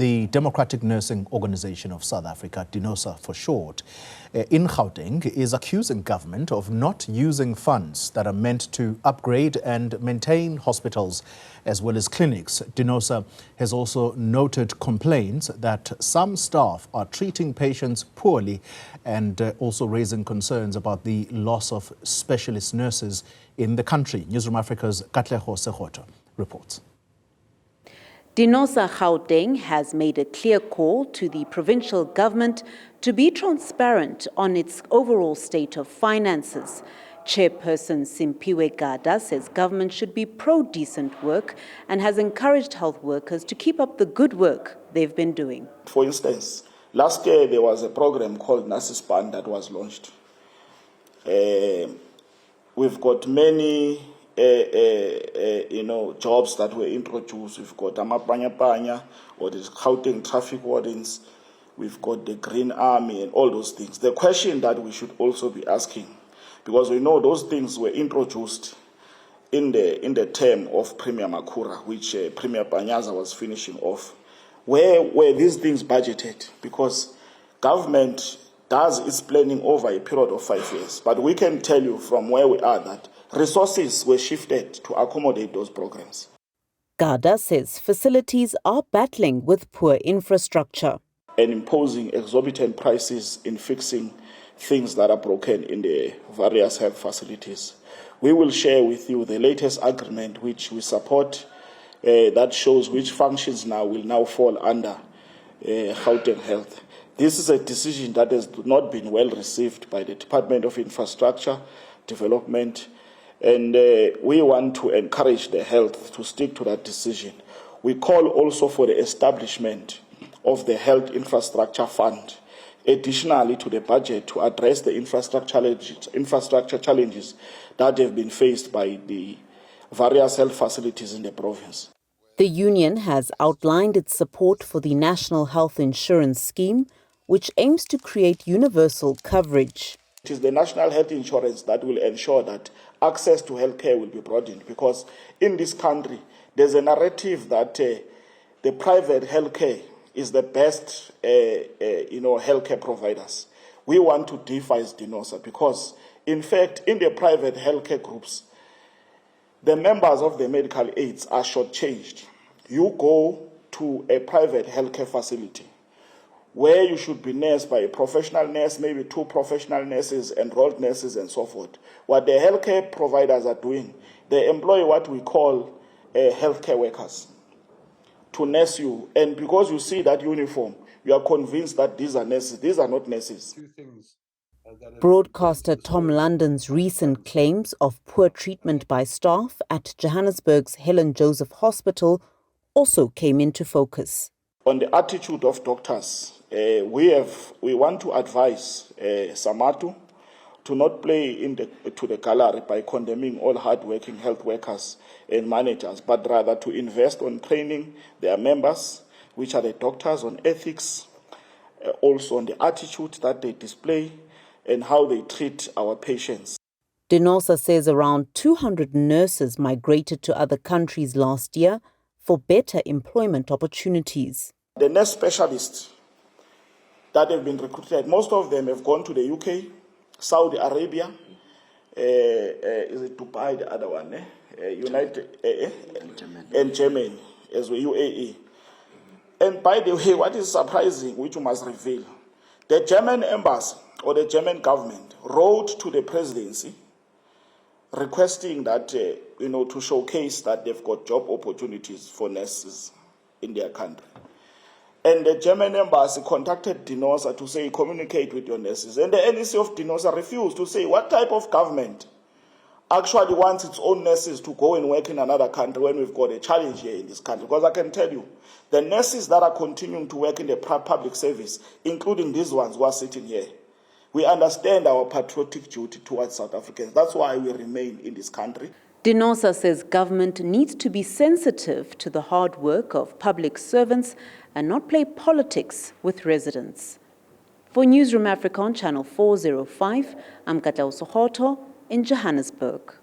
The Democratic Nursing Organization of South Africa, Denosa for short, in Gauteng is accusing government of not using funds that are meant to upgrade and maintain hospitals as well as clinics. Denosa has also noted complaints that some staff are treating patients poorly and also raising concerns about the loss of specialist nurses in the country. Newzroom Afrika's Katleho Sekhotho reports. Denosa Gauteng has made a clear call to the provincial government to be transparent on its overall state of finances. Chairperson Simpiwe Gada says government should be pro-decent work and has encouraged health workers to keep up the good work they've been doing. For instance, last year there was a program called Nurses Band that was launched. We've got many jobs that were introduced. We've got Amapanya or the Gauteng traffic wardens. We've got the Green Army and all those things. The question that we should also be asking, because we know those things were introduced in the term of Premier Makura, which Premier Panyaza was finishing off. Where were these things budgeted? Because government does its planning over a period of 5 years. But we can tell you from where we are that resources were shifted to accommodate those programs. Gada says facilities are battling with poor infrastructure and imposing exorbitant prices in fixing things that are broken in the various health facilities. We will share with you the latest agreement which we support that shows which functions will now fall under Gauteng Health. This is a decision that has not been well received by the Department of Infrastructure Development, and we want to encourage the health to stick to that decision. We call also for the establishment of the Health Infrastructure Fund, additionally to the budget, to address the infrastructure challenges that have been faced by the various health facilities in the province. The union has outlined its support for the National Health Insurance Scheme, which aims to create universal coverage. It is the national health insurance that will ensure that access to healthcare will be broadened, because in this country there's a narrative that the private healthcare is the best healthcare providers. We want to devise Denosa because, in fact, in the private healthcare groups, the members of the medical aids are shortchanged. You go to a private healthcare facility where you should be nursed by a professional nurse, maybe 2 professional nurses, enrolled nurses, and so forth. What the healthcare providers are doing, they employ what we call healthcare workers to nurse you. And because you see that uniform, you are convinced that these are nurses. These are not nurses. Broadcaster Tom London's recent claims of poor treatment by staff at Johannesburg's Helen Joseph Hospital also came into focus. On the attitude of doctors, we want to advise Samatu to not play to the gallery by condemning all hard-working health workers and managers, but rather to invest on training their members, which are the doctors, on ethics, also on the attitude that they display and how they treat our patients. Denosa says around 200 nurses migrated to other countries last year for better employment opportunities. The nurse specialists that have been recruited, most of them have gone to the UK, Saudi Arabia, is it Dubai, the other one, United, and Germany, as well, UAE. And by the way, what is surprising, which you must reveal, the German embassy or the German government wrote to the presidency requesting that, to showcase that they've got job opportunities for nurses in their country. And the German embassy contacted Denosa to say, communicate with your nurses. And the NEC of Denosa refused to say what type of government actually wants its own nurses to go and work in another country when we've got a challenge here in this country. Because I can tell you, the nurses that are continuing to work in the public service, including these ones who are sitting here, we understand our patriotic duty towards South Africans. That's why we remain in this country. Denosa says government needs to be sensitive to the hard work of public servants and not play politics with residents. For Newzroom Afrika on Channel 405, I'm Katleho in Johannesburg.